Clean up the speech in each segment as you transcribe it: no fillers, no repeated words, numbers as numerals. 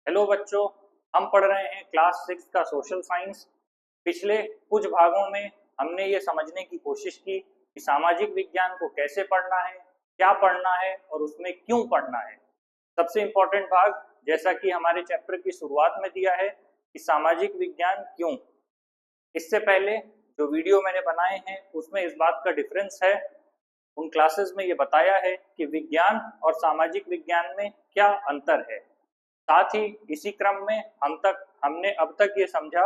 Hello बच्चों, हम पढ़ रहे हैं क्लास 6 का सोशल साइंस। पिछले कुछ भागों में हमने ये समझने की कोशिश की कि सामाजिक विज्ञान को कैसे पढ़ना है, क्या पढ़ना है और उसमें क्यों पढ़ना है। सबसे इम्पोर्टेंट भाग, जैसा कि हमारे चैप्टर की शुरुआत में दिया है कि सामाजिक विज्ञान क्यों। इससे पहले जो वीडियो मैंने बनाए हैं उसमें इस बात का डिफरेंस है, उन क्लासेस में ये बताया है कि विज्ञान और सामाजिक विज्ञान में क्या अंतर है। साथ ही इसी क्रम में हमने अब तक ये समझा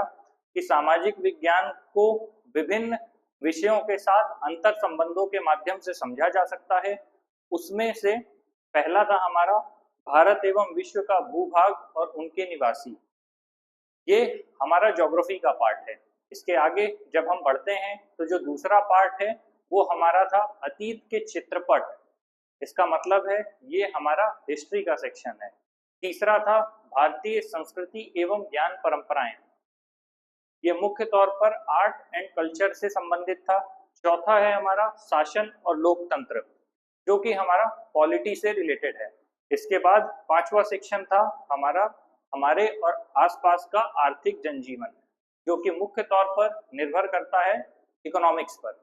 कि सामाजिक विज्ञान को विभिन्न विषयों के साथ अंतर संबंधों के माध्यम से समझा जा सकता है। उसमें से पहला था हमारा भारत एवं विश्व का भूभाग और उनके निवासी। ये हमारा ज्योग्राफी का पार्ट है। इसके आगे जब हम बढ़ते हैं तो जो दूसरा पार्ट है वो हमारा था अतीत के चित्रपट। इसका मतलब है ये हमारा हिस्ट्री का सेक्शन है। तीसरा था भारतीय संस्कृति एवं ज्ञान परंपराएं। ये मुख्य तौर पर आर्ट एंड कल्चर से संबंधित था। चौथा है हमारा शासन और लोकतंत्र, जो कि हमारा पॉलिटी से रिलेटेड है। इसके बाद पांचवा सेक्शन था हमारा हमारे और आसपास का आर्थिक जनजीवन, जो कि मुख्य तौर पर निर्भर करता है इकोनॉमिक्स पर।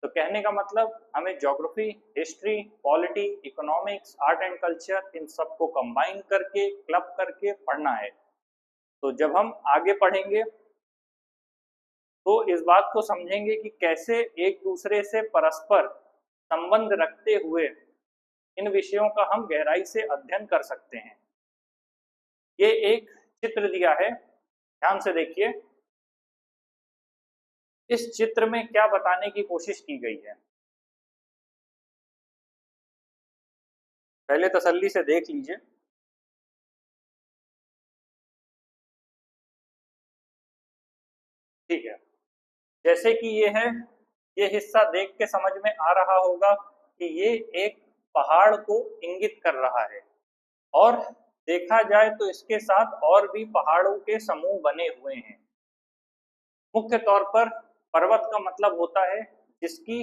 तो कहने का मतलब हमें geography, history, polity, economics, art and culture, इन सबको कंबाइन करके, क्लब करके पढ़ना है। तो जब हम आगे पढ़ेंगे तो इस बात को समझेंगे कि कैसे एक दूसरे से परस्पर संबंध रखते हुए इन विषयों का हम गहराई से अध्ययन कर सकते हैं। ये एक चित्र दिया है, ध्यान से देखिए। इस चित्र में क्या बताने की कोशिश की गई है, पहले तसल्ली से देख लीजिए। ठीक है, जैसे कि ये है, ये हिस्सा देख के समझ में आ रहा होगा कि ये एक पहाड़ को इंगित कर रहा है, और देखा जाए तो इसके साथ और भी पहाड़ों के समूह बने हुए हैं। मुख्य तौर पर पर्वत का मतलब होता है जिसकी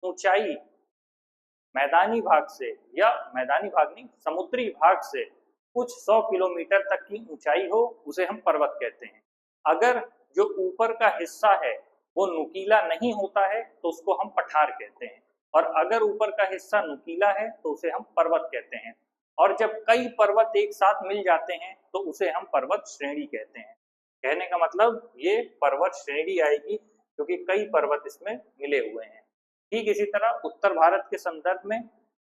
ऊंचाई मैदानी भाग से, या मैदानी भाग नहीं, समुद्री भाग से कुछ 100 किलोमीटर तक की ऊंचाई हो, उसे हम पर्वत कहते हैं। अगर जो ऊपर का हिस्सा है वो नुकीला नहीं होता है तो उसको हम पठार कहते हैं, और अगर ऊपर का हिस्सा नुकीला है तो उसे हम पर्वत कहते हैं। और जब कई पर्वत एक साथ मिल जाते हैं तो उसे हम पर्वत श्रेणी कहते हैं। कहने का मतलब ये पर्वत श्रेणी आएगी क्योंकि कई पर्वत इसमें मिले हुए हैं। ठीक इसी तरह उत्तर भारत के संदर्भ में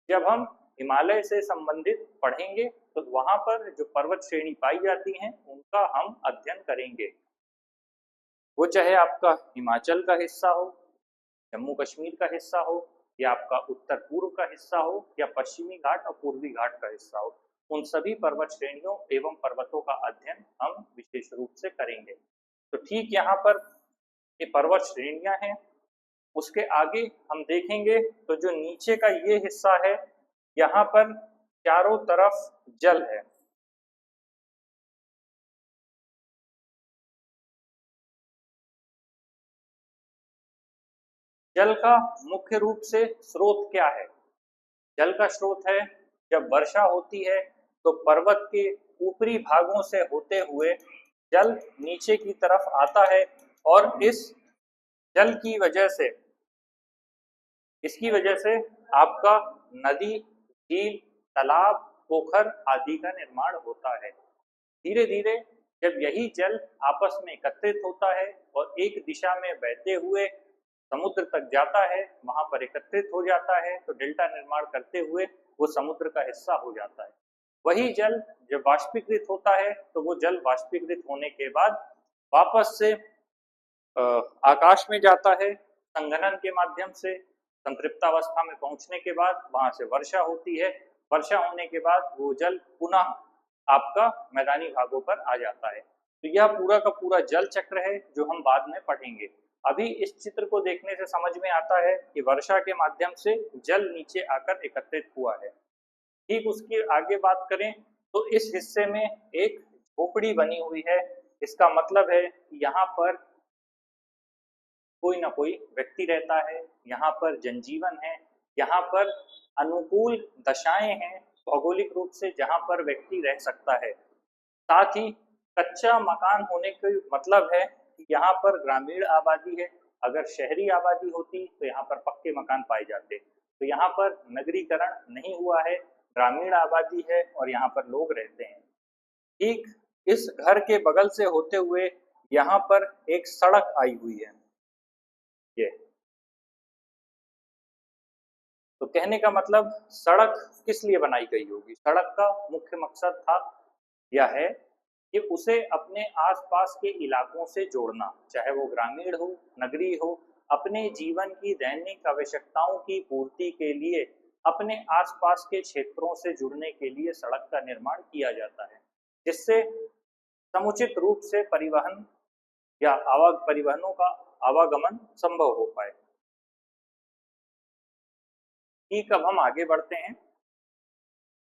जब हम हिमालय से संबंधित पढ़ेंगे तो वहां पर जो पर्वत श्रेणी पाई जाती हैं उनका हम अध्ययन करेंगे। वो चाहे आपका हिमाचल का हिस्सा हो, जम्मू कश्मीर का हिस्सा हो, या आपका उत्तर पूर्व का हिस्सा हो, या पश्चिमी घाट और पूर्वी घाट का हिस्सा हो, उन सभी पर्वत श्रेणियों एवं पर्वतों का अध्ययन हम विशेष रूप से करेंगे। तो ठीक यहाँ पर ये पर्वत श्रेणियां हैं। उसके आगे हम देखेंगे तो जो नीचे का ये हिस्सा है, यहाँ पर चारों तरफ जल है। जल का मुख्य रूप से स्रोत क्या है? जल का स्रोत है, जब वर्षा होती है तो पर्वत के ऊपरी भागों से होते हुए जल नीचे की तरफ आता है, और इस जल की वजह से, इसकी वजह से आपका नदी, झील, तालाब, पोखर आदि का निर्माण होता है। धीरे धीरे जब यही जल आपस में एकत्रित होता है और एक दिशा में बहते हुए समुद्र तक जाता है, वहां पर एकत्रित हो जाता है, तो डेल्टा निर्माण करते हुए वो समुद्र का हिस्सा हो जाता है। वही जल जब वाष्पीकृत होता है तो वो जल वाष्पीकृत होने के बाद वापस से आकाश में जाता है। संघनन के माध्यम से संतृप्तावस्था में पहुंचने के बाद वहां से वर्षा होती है। वर्षा होने के बाद वो जल पुनः आपका मैदानी भागों पर आ जाता है। तो यह पूरा का पूरा जल चक्र है जो हम बाद में पढ़ेंगे। अभी इस चित्र को देखने से समझ में आता है कि वर्षा के माध्यम से जल नीचे आकर एकत्रित हुआ है। ठीक उसकी आगे बात करें तो इस हिस्से में एक झोपड़ी बनी हुई है। इसका मतलब है कि यहाँ पर कोई ना कोई व्यक्ति रहता है, यहाँ पर जनजीवन है, यहाँ पर अनुकूल दशाएं हैं भौगोलिक रूप से जहाँ पर व्यक्ति रह सकता है। साथ ही कच्चा मकान होने का मतलब है कि यहाँ पर ग्रामीण आबादी है, अगर शहरी आबादी होती तो यहाँ पर पक्के मकान पाए जाते। तो यहाँ पर नगरीकरण नहीं हुआ है, ग्रामीण आबादी है और यहाँ पर लोग रहते हैं। ठीक इस घर के बगल से होते हुए यहाँ पर एक सड़क आई हुई है। ये तो कहने का मतलब सड़क किस लिए बनाई गई होगी? सड़क का मुख्य मकसद था यह है कि उसे अपने आसपास के इलाकों से जोड़ना, चाहे वो ग्रामीण हो, नगरीय हो, अपने जीवन की दैनिक आवश्यकताओं की पूर्ति के लिए अपने आसपास के क्षेत्रों से जुड़ने के लिए सड़क का निर्माण किया जाता है, जिससे समुचित रूप से परिवहन या परिवहनों का आवागमन संभव हो पाए। ठीक, अब हम आगे बढ़ते हैं।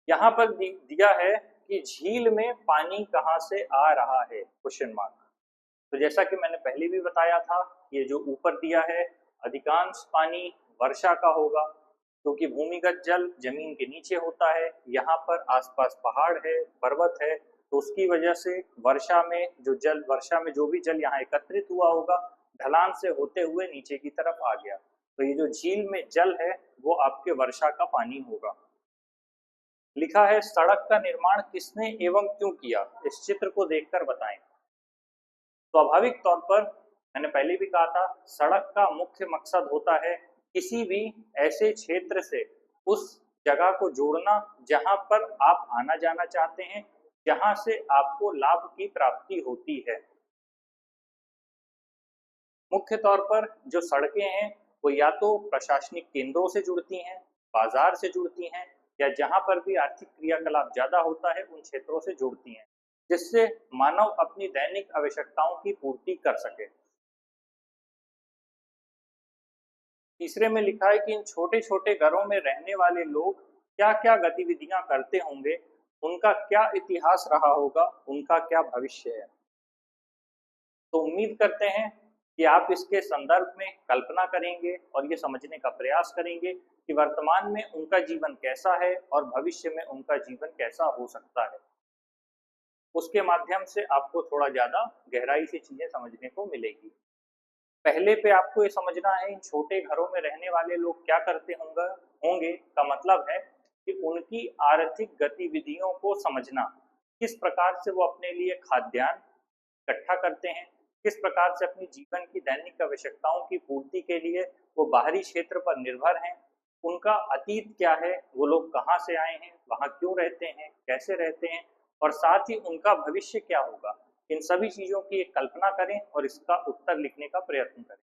यहाँ पर दिया है कि झील में पानी कहाँ से आ रहा है, क्वेश्चन मार्क। तो जैसा कि मैंने पहले भी बताया था, ये जो ऊपर दिया है अधिकांश पानी वर्षा का होगा, क्योंकि भूमिगत जल जमीन के नीचे होता है। यहाँ पर आसपास पहाड़ है, पर्वत है, तो उसकी वजह से वर्षा में जो भी जल यहाँ एकत्रित हुआ होगा, ढलान से होते हुए नीचे की तरफ आ गया। तो ये जो झील में जल है वो आपके वर्षा का पानी होगा। लिखा है सड़क का निर्माण किसने एवं क्यों किया, इस चित्र को देखकर बताएं। स्वाभाविक तौर पर मैंने पहले भी कहा था, सड़क का मुख्य मकसद होता है किसी भी ऐसे क्षेत्र से उस जगह को जोड़ना जहां पर आप आना जाना चाहते हैं, जहां से आपको लाभ की प्राप्ति होती है। मुख्य तौर पर जो सड़कें हैं वो या तो प्रशासनिक केंद्रों से जुड़ती हैं, बाजार से जुड़ती हैं, या जहां पर भी आर्थिक क्रियाकलाप ज्यादा होता है उन क्षेत्रों से जुड़ती हैं, जिससे मानव अपनी दैनिक आवश्यकताओं की पूर्ति कर सके। तीसरे में लिखा है कि इन छोटे छोटे घरों में रहने वाले लोग क्या क्या गतिविधियां करते होंगे, उनका क्या इतिहास रहा होगा, उनका क्या भविष्य है। तो उम्मीद करते हैं कि आप इसके संदर्भ में कल्पना करेंगे और ये समझने का प्रयास करेंगे कि वर्तमान में उनका जीवन कैसा है और भविष्य में उनका जीवन कैसा हो सकता है। उसके माध्यम से आपको थोड़ा ज़्यादा गहराई से चीज़ें समझने को मिलेगी। पहले पे आपको ये समझना है इन छोटे घरों में रहने वाले लोग क्या करते होंगे का मतलब है कि उनकी आर्थिक गतिविधियों को समझना, किस प्रकार से वो अपने लिए खाद्यान्न इकट्ठा करते हैं, किस प्रकार से अपनी जीवन की दैनिक आवश्यकताओं की पूर्ति के लिए वो बाहरी क्षेत्र पर निर्भर हैं, उनका अतीत क्या है, वो लोग कहाँ से आए हैं, वहाँ क्यों रहते हैं, कैसे रहते हैं, और साथ ही उनका भविष्य क्या होगा। इन सभी चीज़ों की एक कल्पना करें और इसका उत्तर लिखने का प्रयत्न करें।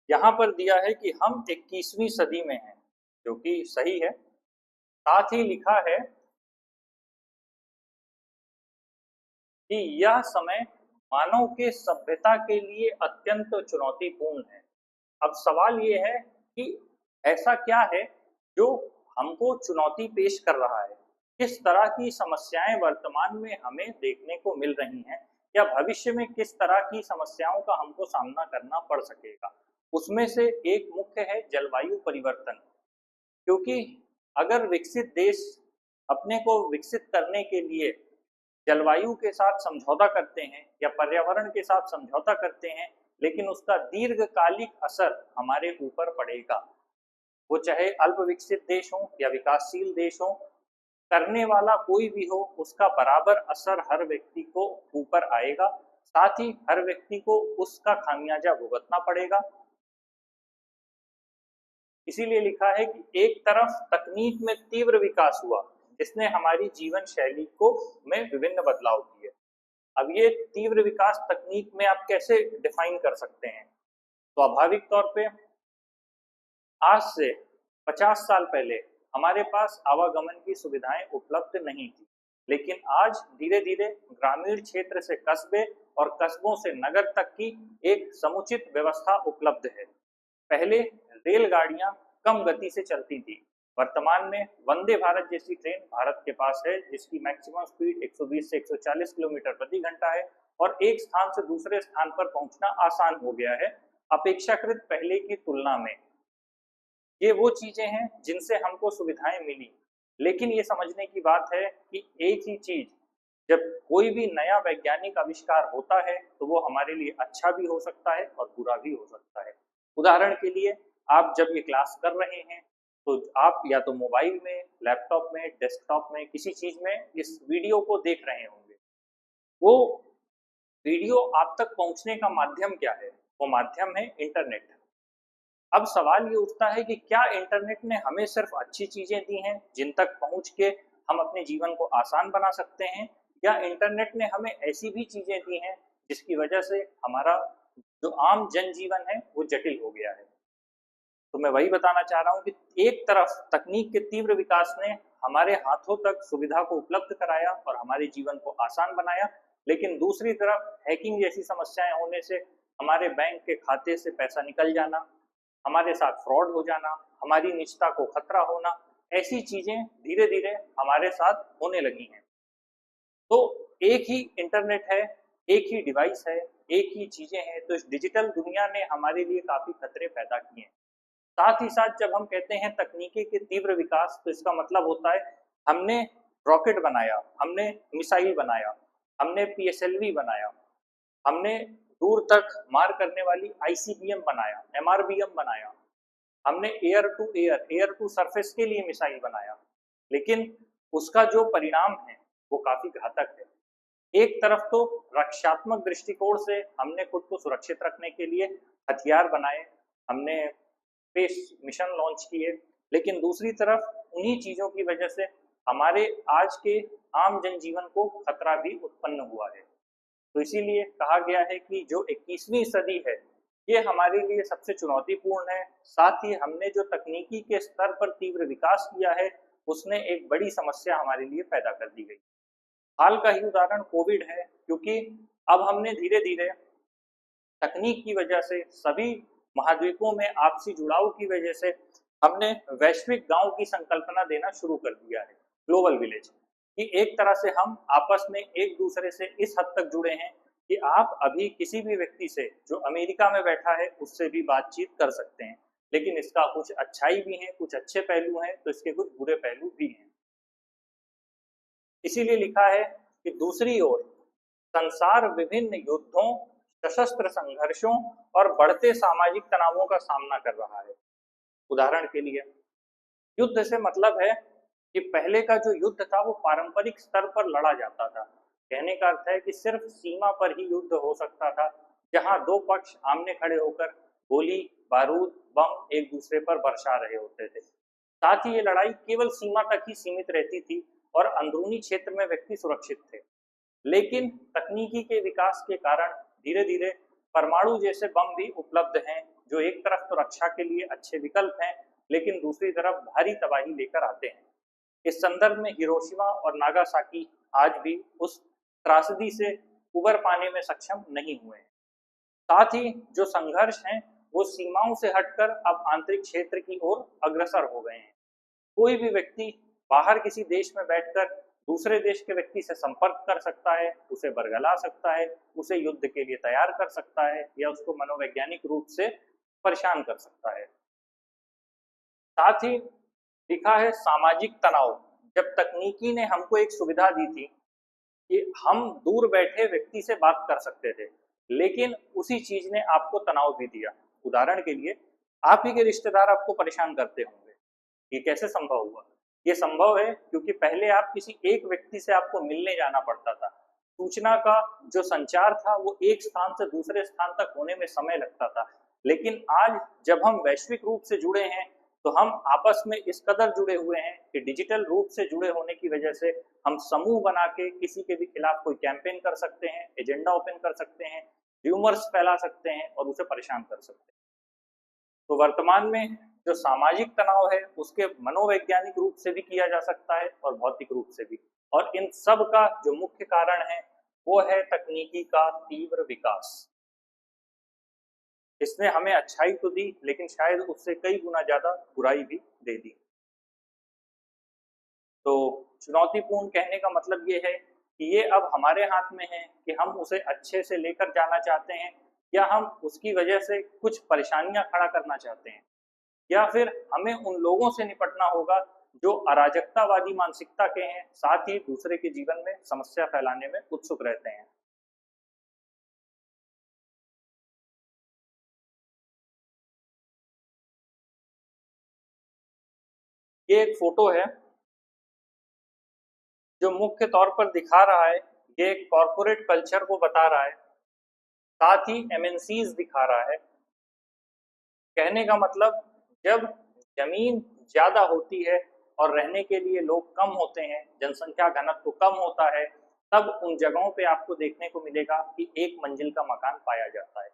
यहाँ पर दिया है कि हम 21वीं सदी में हैं, जो कि सही है। साथ ही लिखा है कि यह समय मानव के सभ्यता के लिए अत्यंत चुनौतीपूर्ण है। अब सवाल ये है कि ऐसा क्या है जो हमको चुनौती पेश कर रहा है, किस तरह की समस्याएं वर्तमान में हमें देखने को मिल रही हैं, या भविष्य में किस तरह की समस्याओं का हमको सामना करना पड़ सकेगा। उसमें से एक मुख्य है जलवायु परिवर्तन, क्योंकि अगर विकसित देश अपने को विकसित करने के लिए जलवायु के साथ समझौता करते हैं या पर्यावरण के साथ समझौता करते हैं, लेकिन उसका दीर्घकालिक असर हमारे ऊपर पड़ेगा। वो चाहे अल्प विकसित देश हो या विकासशील देश हो, करने वाला कोई भी हो, उसका बराबर असर हर व्यक्ति को ऊपर आएगा। साथ ही हर व्यक्ति को उसका खामियाजा भुगतना पड़ेगा। इसीलिए लिखा है कि एक तरफ तकनीक में तीव्र विकास हुआ, जिसने हमारी जीवन शैली को में विभिन्न बदलाव किए। अब ये तीव्र विकास तकनीक में आप कैसे डिफाइन कर सकते हैं? स्वाभाविक तौर पे आज से 50 साल पहले हमारे पास आवागमन की सुविधाएं उपलब्ध नहीं थी, लेकिन आज धीरे धीरे ग्रामीण क्षेत्र से कस्बे और कस्बों से नगर तक की एक समुचित व्यवस्था उपलब्ध है। पहले रेलगाड़ियां कम गति से चलती थी, वर्तमान में वंदे भारत जैसी ट्रेन भारत के पास है जिसकी मैक्सिमम स्पीड 120 से 140 किलोमीटर प्रति घंटा है और एक स्थान से दूसरे स्थान पर पहुंचना आसान हो गया है अपेक्षाकृत पहले की तुलना में। ये वो चीजें हैं जिनसे हमको सुविधाएं मिली, लेकिन ये समझने की बात है कि एक ही चीज, जब कोई भी नया वैज्ञानिक आविष्कार होता है तो वो हमारे लिए अच्छा भी हो सकता है और बुरा भी हो सकता है। उदाहरण के लिए, आप जब ये क्लास कर रहे हैं तो आप या तो मोबाइल में, लैपटॉप में, डेस्कटॉप में, किसी चीज में इस वीडियो को देख रहे होंगे। वो वीडियो आप तक पहुंचने का माध्यम क्या है? वो माध्यम है इंटरनेट। अब सवाल ये उठता है कि क्या इंटरनेट ने हमें सिर्फ अच्छी चीजें दी हैं जिन तक पहुंच के हम अपने जीवन को आसान बना सकते हैं, या इंटरनेट ने हमें ऐसी भी चीजें दी हैं जिसकी वजह से हमारा जो आम जनजीवन है वो जटिल हो गया है? तो मैं वही बताना चाह रहा हूँ कि एक तरफ तकनीक के तीव्र विकास ने हमारे हाथों तक सुविधा को उपलब्ध कराया और हमारे जीवन को आसान बनाया, लेकिन दूसरी तरफ हैकिंग जैसी समस्याएं होने से हमारे बैंक के खाते से पैसा निकल जाना, हमारे साथ फ्रॉड हो जाना, हमारी निजता को खतरा होना, ऐसी चीजें धीरे धीरे हमारे साथ होने लगी हैं। तो एक ही इंटरनेट है, एक ही डिवाइस है, एक ही चीजें हैं, तो इस डिजिटल दुनिया ने हमारे लिए काफी खतरे पैदा किए हैं। साथ ही साथ जब हम कहते हैं तकनीकी के तीव्र विकास, तो इसका मतलब होता है हमने रॉकेट बनाया, हमने मिसाइल बनाया, हमने पीएसएलवी बनाया, हमने दूर तक मार करने वाली आईसीबीएम बनाया, एमआरबीएम बनाया, हमने एयर टू सरफेस के लिए मिसाइल बनाया, लेकिन उसका जो परिणाम है वो काफी घातक है। एक तरफ तो रक्षात्मक दृष्टिकोण से हमने खुद को सुरक्षित रखने के लिए हथियार बनाए, हमने स्पेस मिशन लॉन्च किए, लेकिन दूसरी तरफ उन्हीं चीजों की वजह से हमारे आज के आम जनजीवन को खतरा भी उत्पन्न हुआ है। तो इसीलिए कहा गया है कि जो 21वीं सदी है ये हमारे लिए सबसे चुनौतीपूर्ण है। साथ ही हमने जो तकनीकी के स्तर पर तीव्र विकास किया है उसने एक बड़ी समस्या हमारे लिए पैदा कर दी गई। हाल का ही उदाहरण कोविड है, क्योंकि अब हमने धीरे धीरे तकनीक की वजह से सभी महाद्वीपों में आपसी जुड़ाव की वजह से हमने वैश्विक गांव की संकल्पना देना शुरू कर दिया है, ग्लोबल विलेज, कि एक तरह से हम आपस में एक दूसरे से इस हद तक जुड़े हैं कि आप अभी किसी भी व्यक्ति से जो अमेरिका में बैठा है उससे भी बातचीत कर सकते हैं। लेकिन इसका कुछ अच्छाई भी है, कुछ अच्छे पहलू हैं, तो इसके कुछ बुरे पहलू भी हैं। इसीलिए लिखा है कि दूसरी ओर संसार विभिन्न युद्धों, सशस्त्र संघर्षों और बढ़ते सामाजिक तनावों का सामना कर रहा है। उदाहरण के लिए, युद्ध से मतलब है कि पहले का जो युद्ध था वो पारंपरिक स्तर पर लड़ा जाता था। कहने का अर्थ है कि सिर्फ सीमा पर ही युद्ध हो सकता था, जहां दो पक्ष आमने खड़े होकर गोली, बारूद, बम एक दूसरे पर बरसा रहे होते थे। साथ ही ये लड़ाई केवल सीमा तक ही सीमित रहती थी और अंदरूनी क्षेत्र में व्यक्ति सुरक्षित थे। लेकिन तकनीकी के विकास के कारण धीरे धीरे परमाणु जैसे बम भी उपलब्ध हैं, जो एक तरफ तो रक्षा के लिए अच्छे विकल्प हैं, लेकिन दूसरी तरफ भारी तबाही लेकर आते हैं। इस संदर्भ में हिरोशिमा और नागासाकी आज भी उस त्रासदी से उबर पाने में सक्षम नहीं हुए हैं। साथ ही जो संघर्ष हैं वो सीमाओं से हटकर अब आंतरिक क्षेत्र की ओर अग्रसर हो गए हैं। कोई भी व्यक्ति बाहर किसी देश में बैठकर दूसरे देश के व्यक्ति से संपर्क कर सकता है, उसे बरगला सकता है, उसे युद्ध के लिए तैयार कर सकता है या उसको मनोवैज्ञानिक रूप से परेशान कर सकता है। साथ ही लिखा है सामाजिक तनाव। जब तकनीकी ने हमको एक सुविधा दी थी कि हम दूर बैठे व्यक्ति से बात कर सकते थे, लेकिन उसी चीज ने आपको तनाव भी दिया। उदाहरण के लिए, आप ही के रिश्तेदार आपको परेशान करते होंगे। ये कैसे संभव हुआ? ये संभव है क्योंकि पहले आप किसी एक व्यक्ति से आपको मिलने जाना पड़ता था। सूचना का जो संचार था वो एक स्थान से दूसरे स्थान तक होने में समय लगता था। लेकिन आज जब हम वैश्विक रूप से जुड़े हैं तो हम आपस में इस कदर जुड़े हुए हैं कि डिजिटल रूप से जुड़े होने की वजह से हम समूह बना के किसी के भी खिलाफ कोई कैंपेन कर सकते हैं, एजेंडा ओपन कर सकते हैं, र्यूमर्स फैला सकते हैं और उसे परेशान कर सकते हैं। तो वर्तमान में जो सामाजिक तनाव है उसके मनोवैज्ञानिक रूप से भी किया जा सकता है और भौतिक रूप से भी, और इन सब का जो मुख्य कारण है वो है तकनीकी का तीव्र विकास। इसने हमें अच्छाई तो दी, लेकिन शायद उससे कई गुना ज्यादा बुराई भी दे दी। तो चुनौतीपूर्ण कहने का मतलब ये है कि ये अब हमारे हाथ में है कि हम उसे अच्छे से लेकर जाना चाहते हैं या हम उसकी वजह से कुछ परेशानियां खड़ा करना चाहते हैं, या फिर हमें उन लोगों से निपटना होगा जो अराजकतावादी मानसिकता के हैं, साथ ही दूसरे के जीवन में समस्या फैलाने में उत्सुक रहते हैं। ये एक फोटो है जो मुख्य तौर पर दिखा रहा है, ये एक कॉरपोरेट कल्चर को बता रहा है, साथ ही एमएनसीज दिखा रहा है। कहने का मतलब, जब जमीन ज्यादा होती है और रहने के लिए लोग कम होते हैं, जनसंख्या घनत्व कम होता है, तब उन जगहों पे आपको देखने को मिलेगा कि एक मंजिल का मकान पाया जाता है।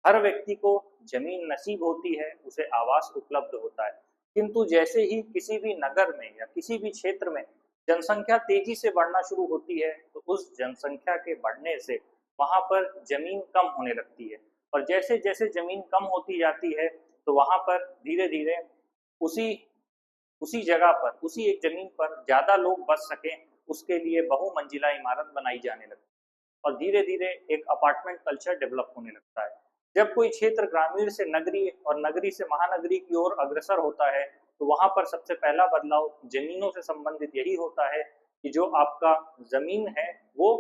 हर व्यक्ति को जमीन नसीब होती है, उसे आवास उपलब्ध होता है। किंतु जैसे ही किसी भी नगर में या किसी भी क्षेत्र में जनसंख्या तेजी से बढ़ना शुरू होती है, तो उस जनसंख्या के बढ़ने से वहां पर जमीन कम होने लगती है, और जैसे जैसे जमीन कम होती जाती है, तो वहां पर धीरे धीरे उसी उसी जगह पर, उसी एक जमीन पर ज्यादा लोग बस सकें, उसके लिए बहुमंजिला इमारत बनाई जाने लगती है और धीरे धीरे एक अपार्टमेंट कल्चर डेवलप होने लगता है। जब कोई क्षेत्र ग्रामीण से नगरीय और नगरी से महानगरी की ओर अग्रसर होता है, तो वहां पर सबसे पहला बदलाव जमीनों से संबंधित यही होता है कि जो आपका जमीन है वो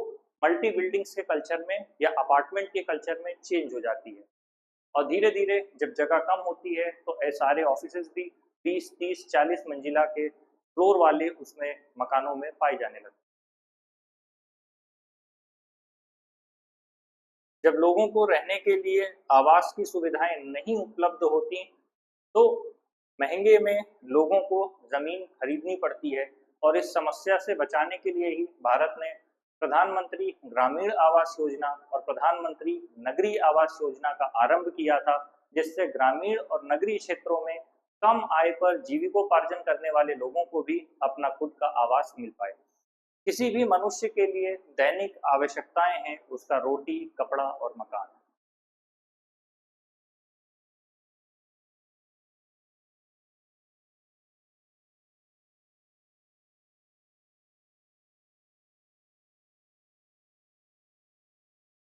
मल्टी बिल्डिंग्स के कल्चर में या अपार्टमेंट के कल्चर में चेंज हो जाती है। और धीरे धीरे जब जगह कम होती है, तो सारे ऑफिसेज भी 20, 30, 40 मंजिला के फ्लोर वाले उसमें मकानों में पाए जाने लगते हैं। जब लोगों को रहने के लिए आवास की सुविधाएं नहीं उपलब्ध होती, तो महंगे में लोगों को जमीन खरीदनी पड़ती है। और इस समस्या से बचाने के लिए ही भारत ने प्रधानमंत्री ग्रामीण आवास योजना और प्रधानमंत्री नगरीय आवास योजना का आरंभ किया था, जिससे ग्रामीण और नगरीय क्षेत्रों में कम आय पर जीविकोपार्जन करने वाले लोगों को भी अपना खुद का आवास मिल पाए। किसी भी मनुष्य के लिए दैनिक आवश्यकताएं हैं उसका रोटी, कपड़ा और मकान।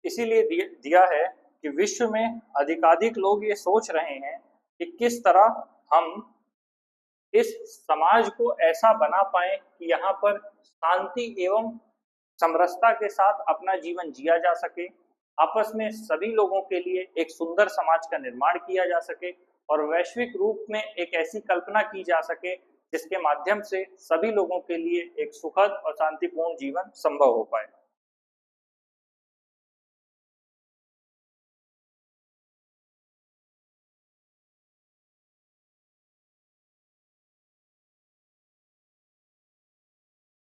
इसीलिए दिया है कि विश्व में अधिकाधिक लोग ये सोच रहे हैं कि किस तरह हम इस समाज को ऐसा बना पाए कि यहाँ पर शांति एवं समरसता के साथ अपना जीवन जिया जा सके, आपस में सभी लोगों के लिए एक सुंदर समाज का निर्माण किया जा सके और वैश्विक रूप में एक ऐसी कल्पना की जा सके जिसके माध्यम से सभी लोगों के लिए एक सुखद और शांतिपूर्ण जीवन संभव हो पाए।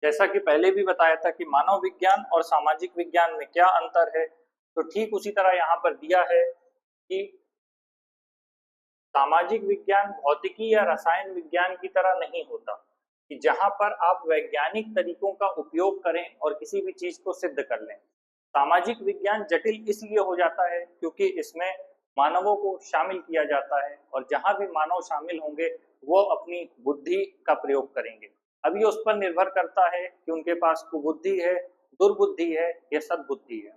जैसा कि पहले भी बताया था कि मानव विज्ञान और सामाजिक विज्ञान में क्या अंतर है, तो ठीक उसी तरह यहाँ पर दिया है कि सामाजिक विज्ञान भौतिकी या रसायन विज्ञान की तरह नहीं होता, कि जहां पर आप वैज्ञानिक तरीकों का उपयोग करें और किसी भी चीज को सिद्ध कर लें। सामाजिक विज्ञान जटिल इसलिए हो जाता है क्योंकि इसमें मानवों को शामिल किया जाता है, और जहां भी मानव शामिल होंगे वो अपनी बुद्धि का प्रयोग करेंगे। अब ये उस पर निर्भर करता है कि उनके पास कुबुद्धि है, दुर्बुद्धि है या सद्बुद्धि है।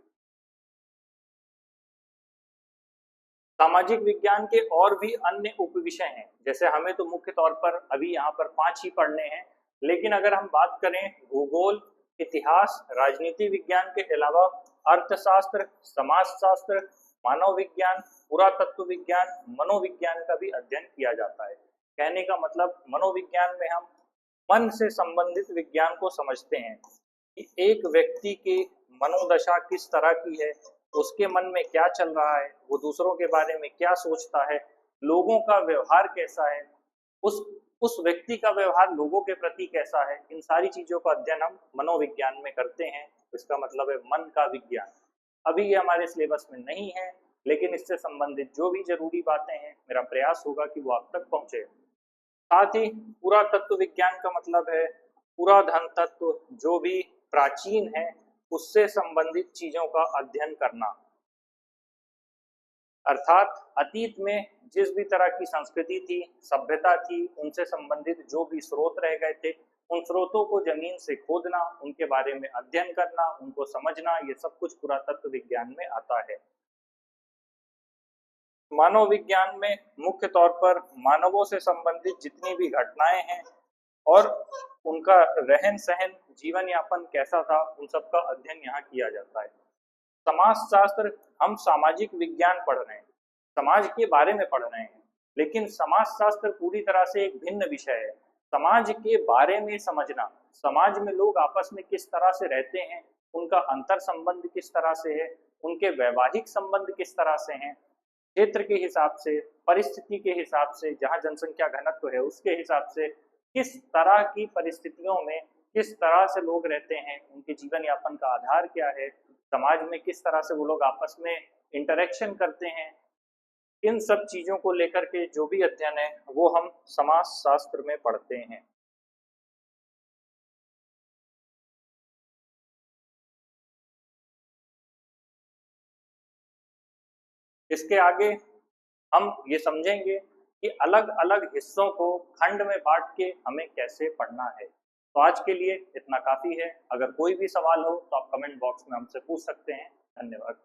सामाजिक विज्ञान के और भी अन्य उपविषय हैं, जैसे हमें तो मुख्य तौर पर अभी यहाँ पर 5 ही पढ़ने हैं, लेकिन अगर हम बात करें भूगोल, इतिहास, राजनीति विज्ञान के अलावा अर्थशास्त्र, समाजशास्त्र, मानव विज्ञान, पुरातत्व विज्ञान, मनोविज्ञान का भी अध्ययन किया जाता है। कहने का मतलब, मनोविज्ञान में हम मन से संबंधित विज्ञान को समझते हैं कि एक व्यक्ति की मनोदशा किस तरह की है, उसके मन में क्या चल रहा है, वो दूसरों के बारे में क्या सोचता है, लोगों का व्यवहार कैसा है, उस उस व्यक्ति का व्यवहार लोगों के प्रति कैसा है। इन सारी चीजों का अध्ययन हम मनोविज्ञान में करते हैं। इसका मतलब है मन का विज्ञान। अभी ये हमारे सिलेबस में नहीं है, लेकिन इससे संबंधित जो भी जरूरी बातें हैं मेरा प्रयास होगा कि वो आप तक पहुंचे। साथ ही पुरातत्व विज्ञान का मतलब है पुराधन तत्व, जो भी प्राचीन है उससे संबंधित चीजों का अध्ययन करना, अर्थात अतीत में जिस भी तरह की संस्कृति थी, सभ्यता थी, उनसे संबंधित जो भी स्रोत रह गए थे उन स्रोतों को जमीन से खोदना, उनके बारे में अध्ययन करना, उनको समझना, ये सब कुछ पुरातत्व विज्ञान में आता है। मानव विज्ञान में मुख्य तौर पर मानवों से संबंधित जितनी भी घटनाएं हैं और उनका रहन सहन, जीवन यापन कैसा था, उन सब का अध्ययन यहाँ किया जाता है। समाजशास्त्र, हम सामाजिक विज्ञान पढ़ रहे हैं, समाज के बारे में पढ़ रहे हैं, लेकिन समाजशास्त्र पूरी तरह से एक भिन्न विषय है। समाज के बारे में समझना, समाज में लोग आपस में किस तरह से रहते हैं, उनका अंतर संबंध किस तरह से है, उनके वैवाहिक संबंध किस तरह से हैं, क्षेत्र के हिसाब से, परिस्थिति के हिसाब से, जहाँ जनसंख्या घनत्व है उसके हिसाब से, किस तरह की परिस्थितियों में किस तरह से लोग रहते हैं, उनके जीवन यापन का आधार क्या है, समाज में किस तरह से वो लोग आपस में इंटरेक्शन करते हैं, इन सब चीजों को लेकर के जो भी अध्ययन है वो हम समाजशास्त्र में पढ़ते हैं। इसके आगे हम ये समझेंगे कि अलग अलग हिस्सों को खंड में बांट के हमें कैसे पढ़ना है। तो आज के लिए इतना काफी है। अगर कोई भी सवाल हो तो आप कमेंट बॉक्स में हमसे पूछ सकते हैं। धन्यवाद।